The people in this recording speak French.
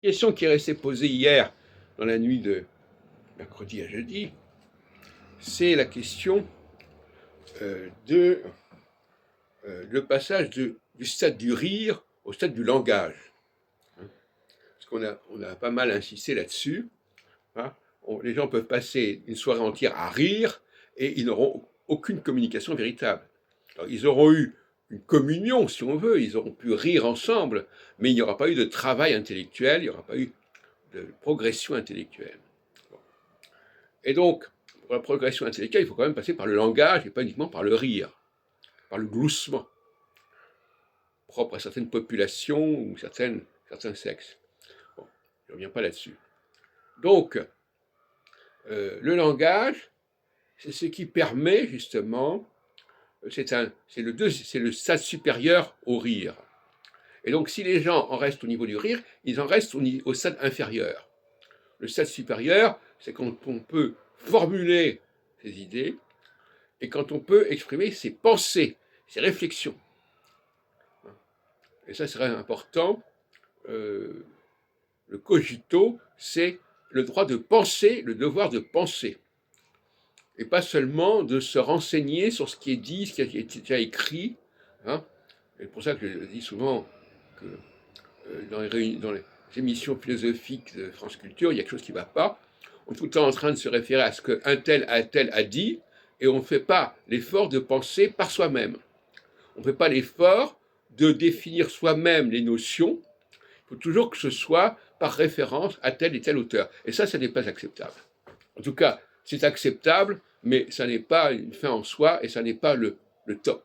question qui est restée posée hier, dans la nuit de mercredi à jeudi, c'est la question le passage du stade du rire au stade du langage. Parce qu'on a pas mal insisté là-dessus. Les gens peuvent passer une soirée entière à rire et ils n'auront aucune communication véritable. Alors, ils auront eu une communion, si on veut, ils auront pu rire ensemble, mais il n'y aura pas eu de travail intellectuel, il n'y aura pas eu de progression intellectuelle. Et donc, pour la progression intellectuelle, il faut quand même passer par le langage et pas uniquement par le rire, par le gloussement, propre à certaines populations ou certains sexes. Bon, je ne reviens pas là-dessus. Donc, le langage, c'est ce qui permet justement, c'est le stade supérieur au rire. Et donc, si les gens en restent au niveau du rire, ils en restent au stade inférieur. Le stade supérieur, c'est quand on peut formuler ses idées et quand on peut exprimer ses pensées, ses réflexions. Et ça serait important. Le cogito, c'est le droit de penser, le devoir de penser. Et pas seulement de se renseigner sur ce qui est dit, ce qui a été déjà écrit. C'est pour ça que je dis souvent que dans les émissions philosophiques de France Culture, il y a quelque chose qui ne va pas. On est tout le temps en train de se référer à ce qu'un tel a dit, et on ne fait pas l'effort de penser par soi-même. On ne fait pas l'effort de définir soi-même les notions. Il faut toujours que ce soit par référence à tel et tel auteur. Et ça n'est pas acceptable. En tout cas, c'est acceptable, mais ça n'est pas une fin en soi, et ça n'est pas le top.